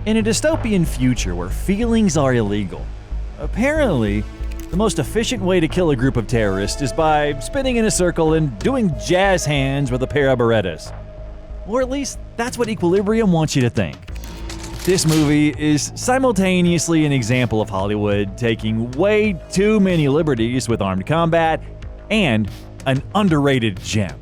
In a dystopian future where feelings are illegal, apparently, the most efficient way to kill a group of terrorists is by spinning in a circle and doing jazz hands with a pair of Berettas. Or at least, that's what Equilibrium wants you to think. This movie is simultaneously an example of Hollywood taking way too many liberties with armed combat and an underrated gem.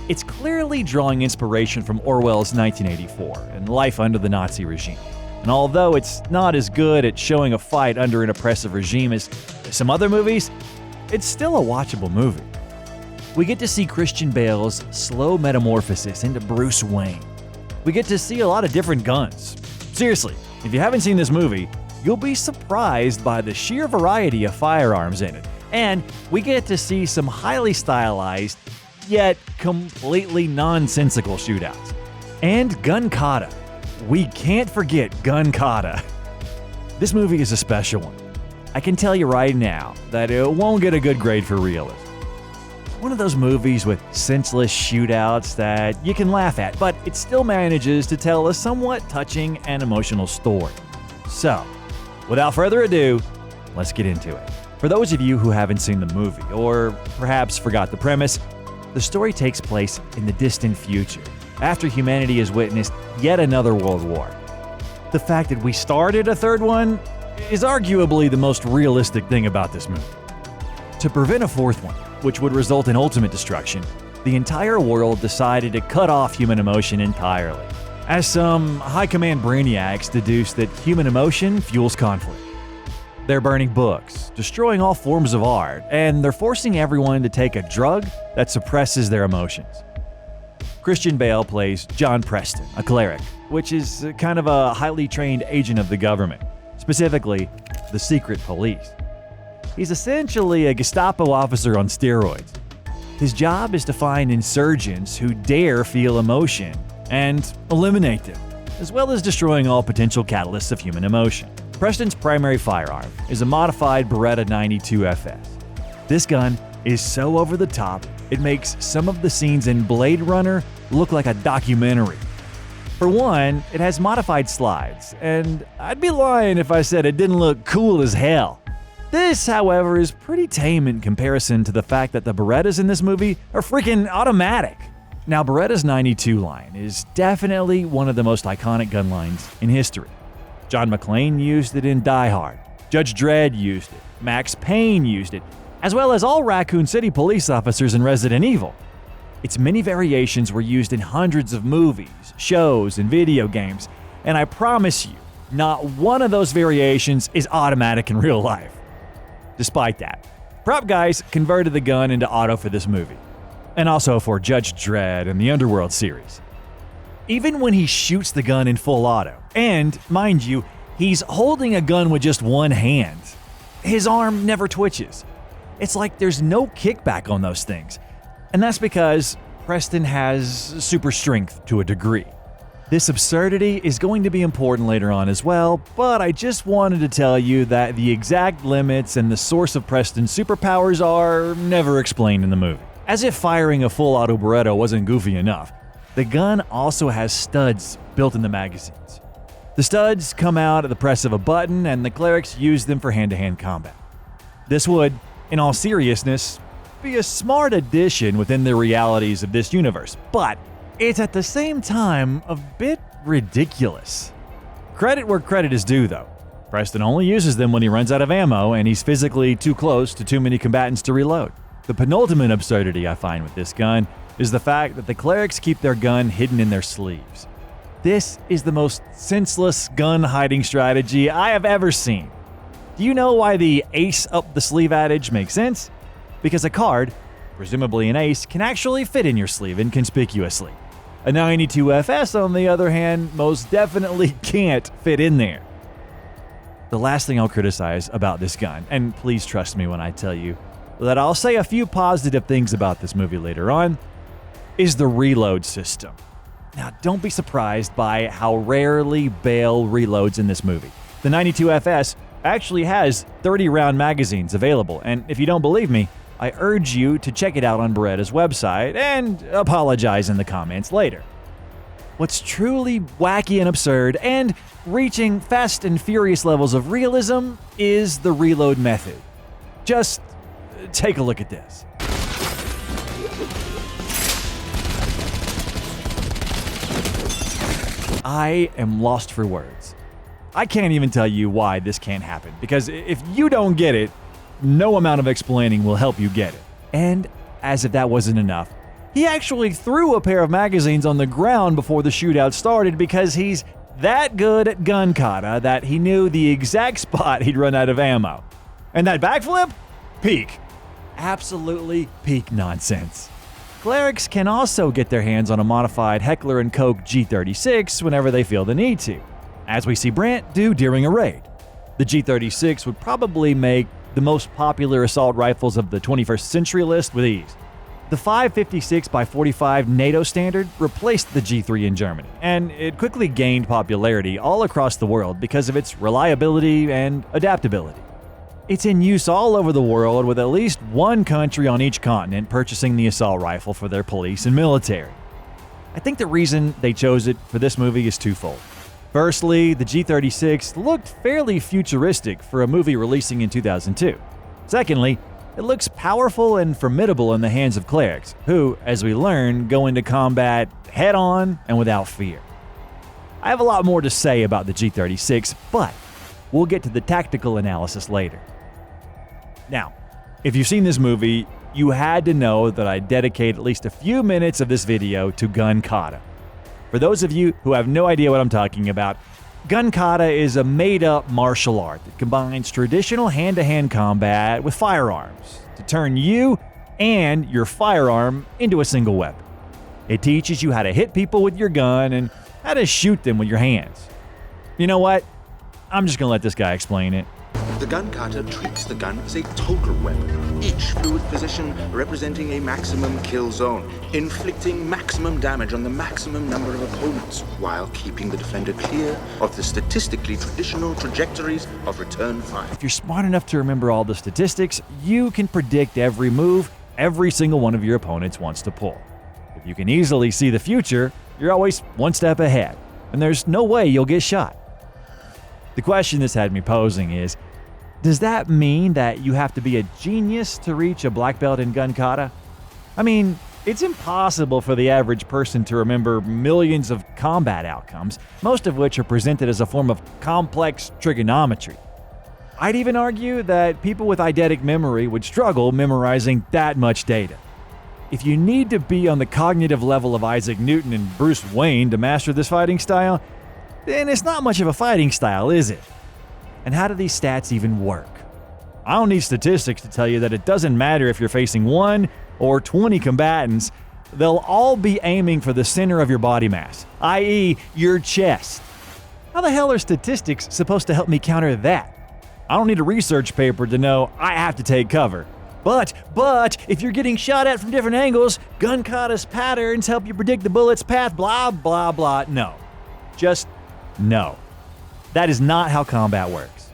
It's clearly drawing inspiration from Orwell's 1984 and Life Under the Nazi Regime. And although it's not as good at showing a fight under an oppressive regime as some other movies, it's still a watchable movie. We get to see Christian Bale's slow metamorphosis into Bruce Wayne. We get to see a lot of different guns. Seriously, if you haven't seen this movie, you'll be surprised by the sheer variety of firearms in it. And we get to see some highly stylized, yet completely nonsensical shootouts. And Gun Kata. We can't forget Gun Kata. This movie is a special one. I can tell you right now that it won't get a good grade for realism. One of those movies with senseless shootouts that you can laugh at, but it still manages to tell a somewhat touching and emotional story. So, without further ado, let's get into it. For those of you who haven't seen the movie, or perhaps forgot the premise, the story takes place in the distant future, after humanity has witnessed yet another world war. The fact that we started a third one is arguably the most realistic thing about this movie. To prevent a fourth one, which would result in ultimate destruction, the entire world decided to cut off human emotion entirely, as some high-command brainiacs deduced that human emotion fuels conflict. They're burning books, destroying all forms of art, and they're forcing everyone to take a drug that suppresses their emotions. Christian Bale plays John Preston, a cleric, which is kind of a highly trained agent of the government, specifically the secret police. He's essentially a Gestapo officer on steroids. His job is to find insurgents who dare feel emotion and eliminate them, as well as destroying all potential catalysts of human emotion. Preston's primary firearm is a modified Beretta 92 FS. This gun is so over the top, it makes some of the scenes in Blade Runner look like a documentary. For one, it has modified slides, and I'd be lying if I said it didn't look cool as hell. This, however, is pretty tame in comparison to the fact that the Berettas in this movie are freaking automatic. Now, Beretta's 92 line is definitely one of the most iconic gun lines in history. John McClane used it in Die Hard, Judge Dredd used it, Max Payne used it, as well as all Raccoon City police officers in Resident Evil. Its many variations were used in hundreds of movies, shows, and video games, and I promise you, not one of those variations is automatic in real life. Despite that, prop guys converted the gun into auto for this movie, and also for Judge Dredd and the Underworld series. Even when he shoots the gun in full auto, and mind you, he's holding a gun with just one hand, his arm never twitches. It's like there's no kickback on those things, and that's because Preston has super strength to a degree. This absurdity is going to be important later on as well, but I just wanted to tell you that the exact limits and the source of Preston's superpowers are never explained in the movie. As if firing a full auto Beretta wasn't goofy enough, the gun also has studs built in the magazines. The studs come out at the press of a button, and the clerics use them for hand-to-hand combat. This would, in all seriousness, be a smart addition within the realities of this universe, but it's at the same time a bit ridiculous. Credit where credit is due, though. Preston only uses them when he runs out of ammo and he's physically too close to too many combatants to reload. The penultimate absurdity I find with this gun is the fact that the clerics keep their gun hidden in their sleeves. This is the most senseless gun hiding strategy I have ever seen. Do you know why the ace up the sleeve adage makes sense? Because a card, presumably an ace, can actually fit in your sleeve inconspicuously. A 92 FS, on the other hand, most definitely can't fit in there. The last thing I'll criticize about this gun, and please trust me when I tell you that I'll say a few positive things about this movie later on, is the reload system. Now, don't be surprised by how rarely Bale reloads in this movie. The 92 FS actually has 30-round magazines available, and if you don't believe me, I urge you to check it out on Beretta's website and apologize in the comments later. What's truly wacky and absurd, and reaching Fast and Furious levels of realism, is the reload method. Just take a look at this. I am lost for words. I can't even tell you why this can't happen, because if you don't get it, no amount of explaining will help you get it. And as if that wasn't enough, he actually threw a pair of magazines on the ground before the shootout started because he's that good at gun kata that he knew the exact spot he'd run out of ammo. And that backflip? Peak. Absolutely peak nonsense. Clerics can also get their hands on a modified Heckler & Koch G36 whenever they feel the need to, as we see Brant do during a raid. The G36 would probably make the most popular assault rifles of the 21st century list with ease. The 5.56x45 NATO standard replaced the G3 in Germany, and it quickly gained popularity all across the world because of its reliability and adaptability. It's in use all over the world, with at least one country on each continent purchasing the assault rifle for their police and military. I think the reason they chose it for this movie is twofold. Firstly, the G36 looked fairly futuristic for a movie releasing in 2002. Secondly, it looks powerful and formidable in the hands of clerics, who, as we learn, go into combat head-on and without fear. I have a lot more to say about the G36, but we'll get to the tactical analysis later. Now, if you've seen this movie, you had to know that I dedicate at least a few minutes of this video to Gun Kata. For those of you who have no idea what I'm talking about, Gun Kata is a made-up martial art that combines traditional hand-to-hand combat with firearms to turn you and your firearm into a single weapon. It teaches you how to hit people with your gun and how to shoot them with your hands. You know what? I'm just gonna let this guy explain it. The Gun Kata treats the gun as a total weapon, each fluid position representing a maximum kill zone, inflicting maximum damage on the maximum number of opponents, while keeping the defender clear of the statistically traditional trajectories of return fire. If you're smart enough to remember all the statistics, you can predict every move every single one of your opponents wants to pull. If you can easily see the future, you're always one step ahead, and there's no way you'll get shot. The question this had me posing is, does that mean that you have to be a genius to reach a black belt in Gun Kata? I mean, it's impossible for the average person to remember millions of combat outcomes, most of which are presented as a form of complex trigonometry. I'd even argue that people with eidetic memory would struggle memorizing that much data. If you need to be on the cognitive level of Isaac Newton and Bruce Wayne to master this fighting style, then it's not much of a fighting style, is it? And how do these stats even work? I don't need statistics to tell you that it doesn't matter if you're facing 1 or 20 combatants, they'll all be aiming for the center of your body mass, i.e. your chest. How the hell are statistics supposed to help me counter that? I don't need a research paper to know I have to take cover. But if you're getting shot at from different angles, Gun Kata's patterns help you predict the bullet's path, blah, blah, blah. No. Just no. That is not how combat works.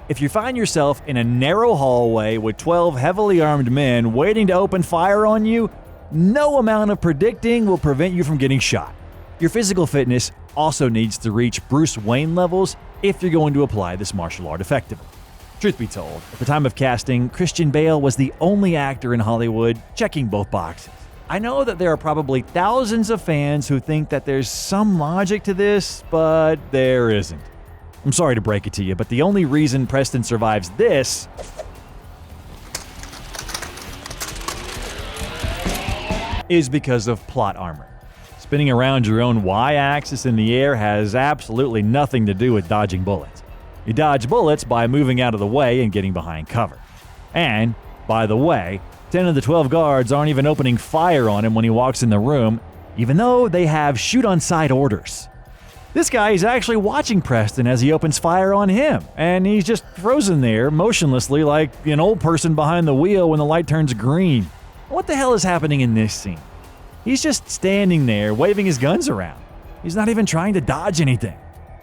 If you find yourself in a narrow hallway with 12 heavily armed men waiting to open fire on you, no amount of predicting will prevent you from getting shot. Your physical fitness also needs to reach Bruce Wayne levels if you're going to apply this martial art effectively. Truth be told, at the time of casting, Christian Bale was the only actor in Hollywood checking both boxes. I know that there are probably thousands of fans who think that there's some logic to this, but there isn't. I'm sorry to break it to you, but the only reason Preston survives this is because of plot armor. Spinning around your own Y-axis in the air has absolutely nothing to do with dodging bullets. You dodge bullets by moving out of the way and getting behind cover. And, by the way, 10 of the 12 guards aren't even opening fire on him when he walks in the room, even though they have shoot-on-sight orders. This guy is actually watching Preston as he opens fire on him, and he's just frozen there, motionlessly like an old person behind the wheel when the light turns green. What the hell is happening in this scene? He's just standing there, waving his guns around. He's not even trying to dodge anything.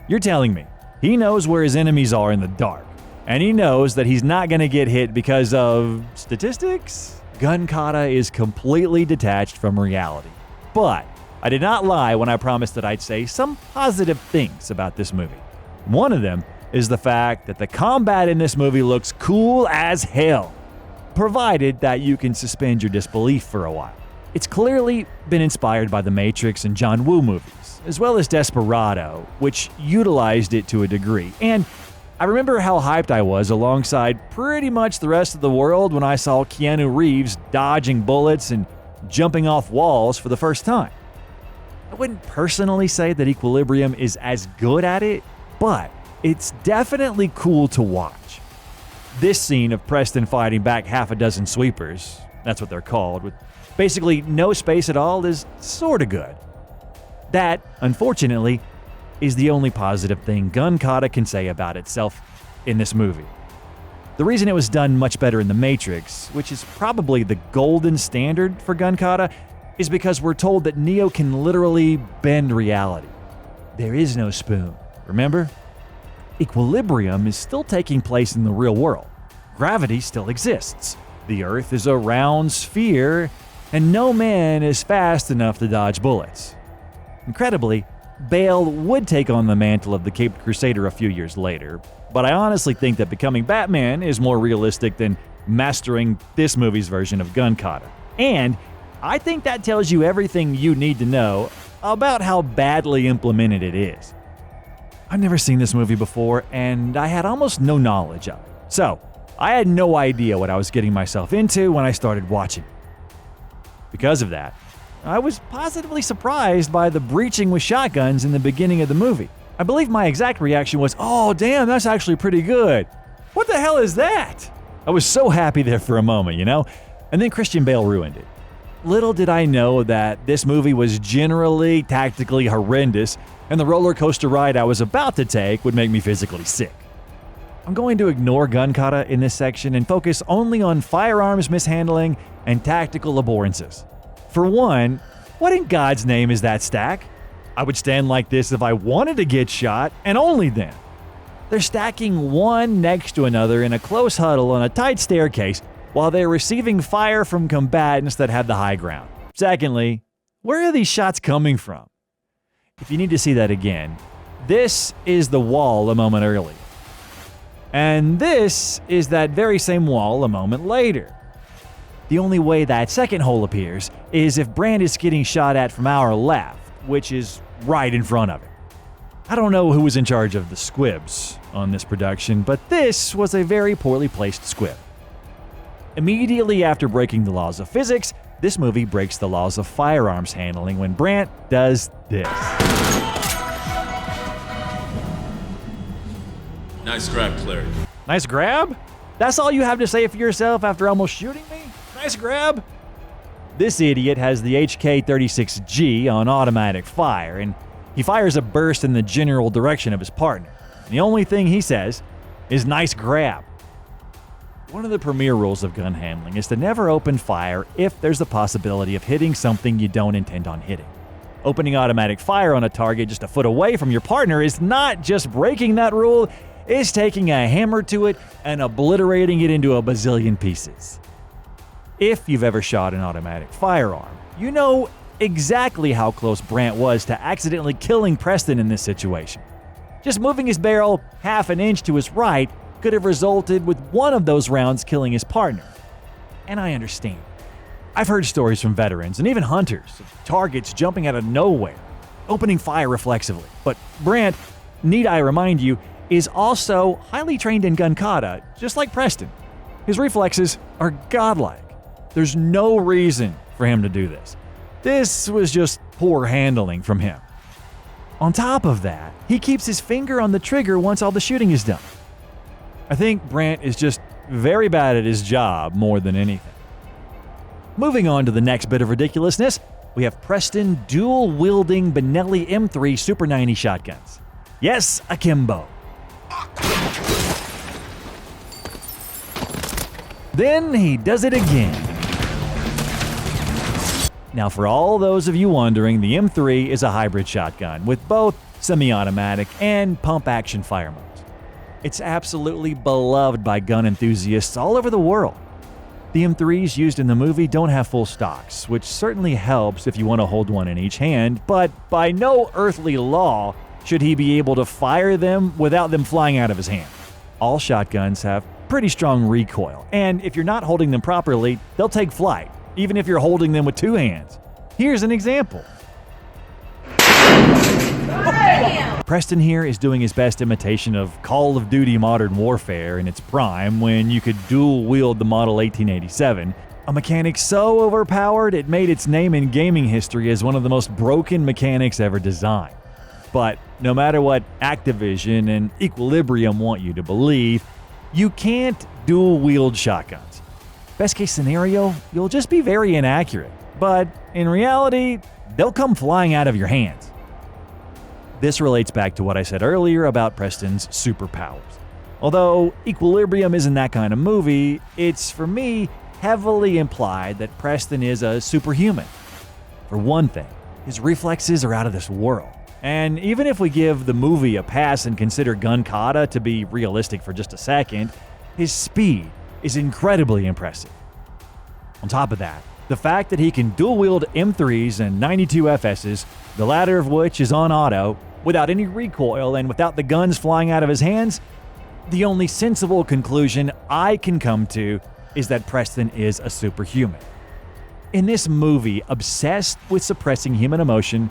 You're telling me he knows where his enemies are in the dark, and he knows that he's not going to get hit because of statistics? Gun Kata is completely detached from reality. But I did not lie when I promised that I'd say some positive things about this movie. One of them is the fact that the combat in this movie looks cool as hell, provided that you can suspend your disbelief for a while. It's clearly been inspired by The Matrix and John Woo movies, as well as Desperado, which utilized it to a degree. And I remember how hyped I was alongside pretty much the rest of the world when I saw Keanu Reeves dodging bullets and jumping off walls for the first time. I wouldn't personally say that Equilibrium is as good at it, but it's definitely cool to watch. This scene of Preston fighting back half a dozen sweepers, that's what they're called, with basically no space at all, is sorta good. That, unfortunately, is the only positive thing Gun Kata can say about itself in this movie. The reason it was done much better in The Matrix, which is probably the golden standard for Gun Kata, is because we're told that Neo can literally bend reality. There is no spoon, remember? Equilibrium is still taking place in the real world. Gravity still exists. The Earth is a round sphere, and no man is fast enough to dodge bullets. Incredibly, Bale would take on the mantle of the Caped Crusader a few years later, but I honestly think that becoming Batman is more realistic than mastering this movie's version of Gun Kata. And I think that tells you everything you need to know about how badly implemented it is. I've never seen this movie before, and I had almost no knowledge of it. So, I had no idea what I was getting myself into when I started watching. Because of that, I was positively surprised by the breaching with shotguns in the beginning of the movie. I believe my exact reaction was, "Oh damn, that's actually pretty good. What the hell is that?" I was so happy there for a moment, you know? And then Christian Bale ruined it. Little did I know that this movie was generally tactically horrendous, and the roller coaster ride I was about to take would make me physically sick. I'm going to ignore Gun Kata in this section and focus only on firearms mishandling and tactical abhorrences. For one, what in God's name is that stack? I would stand like this if I wanted to get shot, and only then. They're stacking one next to another in a close huddle on a tight staircase while they're receiving fire from combatants that have the high ground. Secondly, where are these shots coming from? If you need to see that again, this is the wall a moment earlier. And this is that very same wall a moment later. The only way that second hole appears is if Brand is getting shot at from our left, which is right in front of it. I don't know who was in charge of the squibs on this production, but this was a very poorly placed squib. Immediately after breaking the laws of physics, this movie breaks the laws of firearms handling when Brandt does this. Nice grab, Clary. Nice grab? That's all you have to say for yourself after almost shooting me? Nice grab? This idiot has the HK-36G on automatic fire, and he fires a burst in the general direction of his partner. And the only thing he says is nice grab. One of the premier rules of gun handling is to never open fire if there's the possibility of hitting something you don't intend on hitting. Opening automatic fire on a target just a foot away from your partner is not just breaking that rule, it's taking a hammer to it and obliterating it into a bazillion pieces. If you've ever shot an automatic firearm, you know exactly how close Brandt was to accidentally killing Preston in this situation. Just moving his barrel half an inch to his right could have resulted with one of those rounds killing his partner. And I understand. I've heard stories from veterans and even hunters of targets jumping out of nowhere, opening fire reflexively. But Brandt, need I remind you, is also highly trained in Gun Kata, just like Preston. His reflexes are godlike. There's no reason for him to do this. This was just poor handling from him. On top of that, he keeps his finger on the trigger once all the shooting is done. I think Brandt is just very bad at his job more than anything. Moving on to the next bit of ridiculousness, we have Preston dual-wielding Benelli M3 Super 90 shotguns. Yes, akimbo. Then he does it again. Now, for all those of you wondering, the M3 is a hybrid shotgun with both semi-automatic and pump-action fire modes. It's absolutely beloved by gun enthusiasts all over the world. The M3s used in the movie don't have full stocks, which certainly helps if you want to hold one in each hand, but by no earthly law should he be able to fire them without them flying out of his hand. All shotguns have pretty strong recoil, and if you're not holding them properly, they'll take flight, even if you're holding them with two hands. Here's an example. Preston here is doing his best imitation of Call of Duty Modern Warfare in its prime when you could dual-wield the Model 1887, a mechanic so overpowered it made its name in gaming history as one of the most broken mechanics ever designed. But no matter what Activision and Equilibrium want you to believe, you can't dual-wield shotguns. Best case scenario, you'll just be very inaccurate, but in reality, they'll come flying out of your hands. This relates back to what I said earlier about Preston's superpowers. Although Equilibrium isn't that kind of movie, it's, for me, heavily implied that Preston is a superhuman. For one thing, his reflexes are out of this world. And even if we give the movie a pass and consider Gun Kata to be realistic for just a second, his speed is incredibly impressive. On top of that, the fact that he can dual-wield M3s and 92 FSs, the latter of which is on auto, without any recoil and without the guns flying out of his hands, the only sensible conclusion I can come to is that Preston is a superhuman. In this movie, obsessed with suppressing human emotion,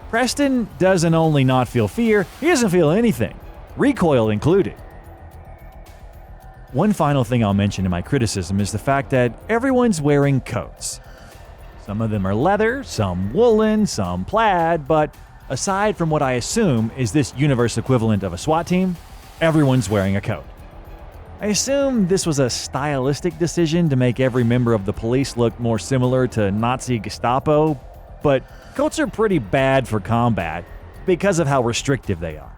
Preston doesn't only not feel fear, he doesn't feel anything, recoil included. One final thing I'll mention in my criticism is the fact that everyone's wearing coats. Some of them are leather, some woolen, some plaid, but aside from what I assume is this universe equivalent of a SWAT team, everyone's wearing a coat. I assume this was a stylistic decision to make every member of the police look more similar to Nazi Gestapo, but coats are pretty bad for combat because of how restrictive they are.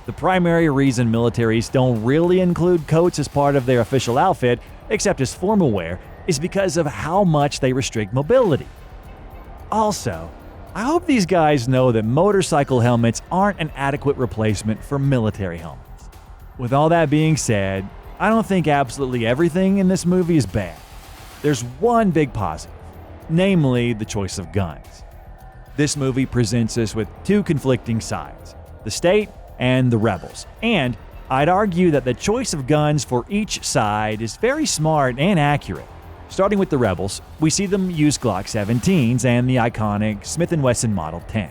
The primary reason militaries don't really include coats as part of their official outfit, except as formal wear, is because of how much they restrict mobility. Also, I hope these guys know that motorcycle helmets aren't an adequate replacement for military helmets. With all that being said, I don't think absolutely everything in this movie is bad. There's one big positive, namely the choice of guns. This movie presents us with two conflicting sides, the state and the rebels, and I'd argue that the choice of guns for each side is very smart and accurate. Starting with the rebels, we see them use Glock 17s and the iconic Smith & Wesson Model 10.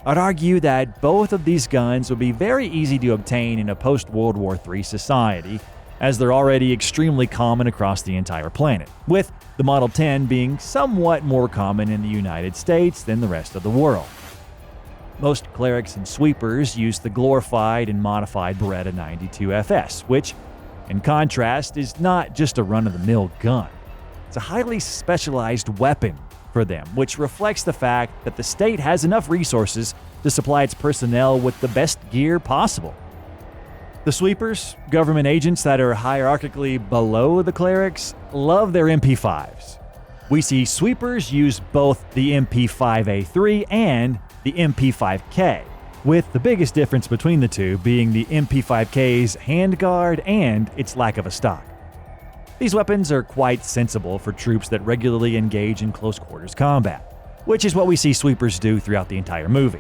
I'd argue that both of these guns would be very easy to obtain in a post-World War III society, as they're already extremely common across the entire planet, with the Model 10 being somewhat more common in the United States than the rest of the world. Most clerics and sweepers use the glorified and modified Beretta 92 FS, which, in contrast, is not just a run-of-the-mill gun. It's a highly specialized weapon for them, which reflects the fact that the state has enough resources to supply its personnel with the best gear possible. The sweepers, government agents that are hierarchically below the clerics, love their MP5s. We see sweepers use both the MP5A3 and the MP5K, with the biggest difference between the two being the MP5K's handguard and its lack of a stock. These weapons are quite sensible for troops that regularly engage in close-quarters combat, which is what we see sweepers do throughout the entire movie.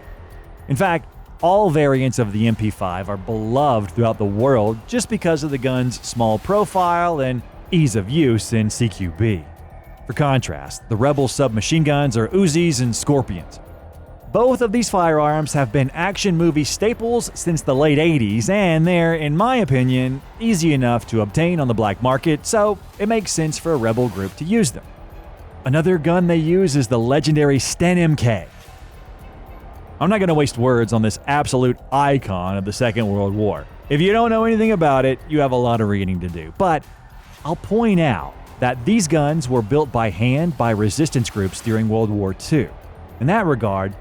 In fact, all variants of the MP5 are beloved throughout the world just because of the gun's small profile and ease of use in CQB. For contrast, the Rebel submachine guns are Uzis and Scorpions. Both of these firearms have been action movie staples since the late 80s, and they're, in my opinion, easy enough to obtain on the black market, so it makes sense for a rebel group to use them. Another gun they use is the legendary Sten MK. I'm not going to waste words on this absolute icon of the Second World War. If you don't know anything about it, you have a lot of reading to do, but I'll point out that these guns were built by hand by resistance groups during World War II. In that regard,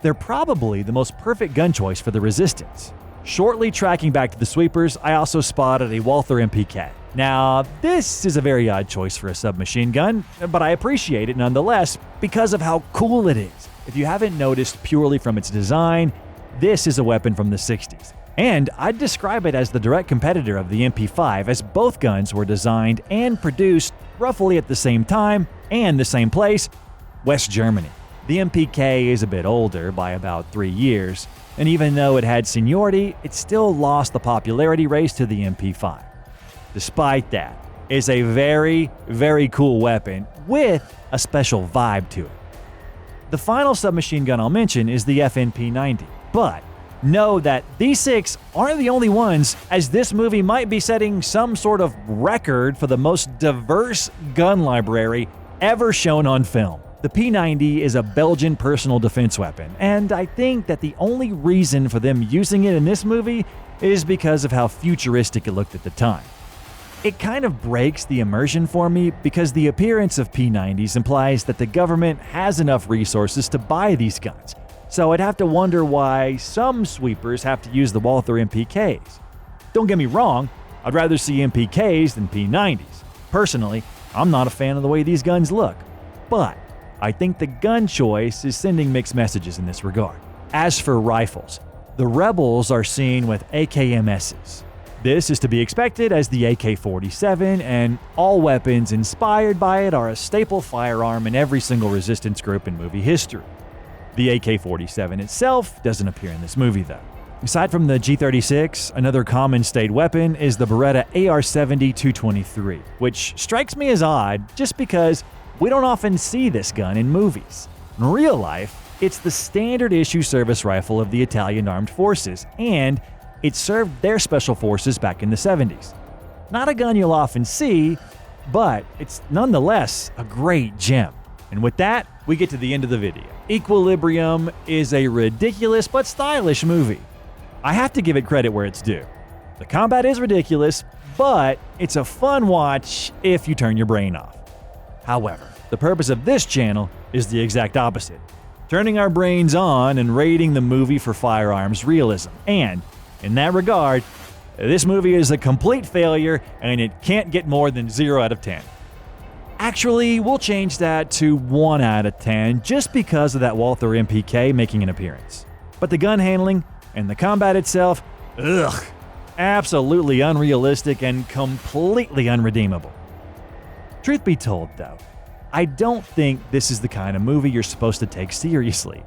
they're probably the most perfect gun choice for the Resistance. Shortly tracking back to the sweepers, I also spotted a Walther MPK. Now, this is a very odd choice for a submachine gun, but I appreciate it nonetheless because of how cool it is. If you haven't noticed purely from its design, this is a weapon from the 60s. And I'd describe it as the direct competitor of the MP5, as both guns were designed and produced roughly at the same time and the same place, West Germany. The MPK is a bit older by about 3 years, and even though it had seniority, it still lost the popularity race to the MP5. Despite that, it's a very, very cool weapon with a special vibe to it. The final submachine gun I'll mention is the FNP90, but know that these 6 aren't the only ones, as this movie might be setting some sort of record for the most diverse gun library ever shown on film. The P90 is a Belgian personal defense weapon, and I think that the only reason for them using it in this movie is because of how futuristic it looked at the time. It kind of breaks the immersion for me because the appearance of P90s implies that the government has enough resources to buy these guns, so I'd have to wonder why some sweepers have to use the Walther MPKs. Don't get me wrong, I'd rather see MPKs than P90s. Personally, I'm not a fan of the way these guns look, but I think the gun choice is sending mixed messages in this regard. As for rifles, the rebels are seen with AKMSs. This is to be expected, as the AK-47 and all weapons inspired by it are a staple firearm in every single resistance group in movie history. The AK-47 itself doesn't appear in this movie though. Aside from the G36, another common state weapon is the Beretta AR-70-223, which strikes me as odd just because we don't often see this gun in movies. In real life, it's the standard issue service rifle of the Italian Armed Forces, and it served their special forces back in the 70s. Not a gun you'll often see, but it's nonetheless a great gem. And with that, we get to the end of the video. Equilibrium is a ridiculous but stylish movie. I have to give it credit where it's due. The combat is ridiculous, but it's a fun watch if you turn your brain off. However, the purpose of this channel is the exact opposite, turning our brains on and rating the movie for Firearms realism. And in that regard, this movie is a complete failure and it can't get more than 0 out of 10. Actually, we'll change that to 1 out of 10 just because of that Walther MPK making an appearance. But the gun handling and the combat itself, absolutely unrealistic and completely unredeemable. Truth be told though, I don't think this is the kind of movie you're supposed to take seriously.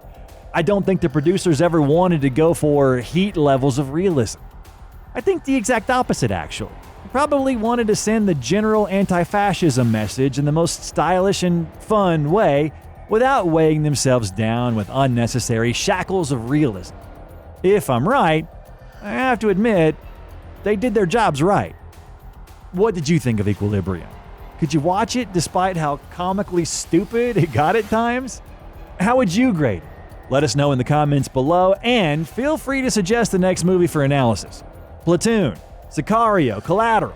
I don't think the producers ever wanted to go for heat levels of realism. I think the exact opposite actually. They probably wanted to send the general anti-fascism message in the most stylish and fun way without weighing themselves down with unnecessary shackles of realism. If I'm right, I have to admit, they did their jobs right. What did you think of Equilibrium? Could you watch it despite how comically stupid it got at times? How would you grade it? Let us know in the comments below, and feel free to suggest the next movie for analysis. Platoon, Sicario, Collateral,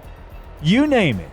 you name it.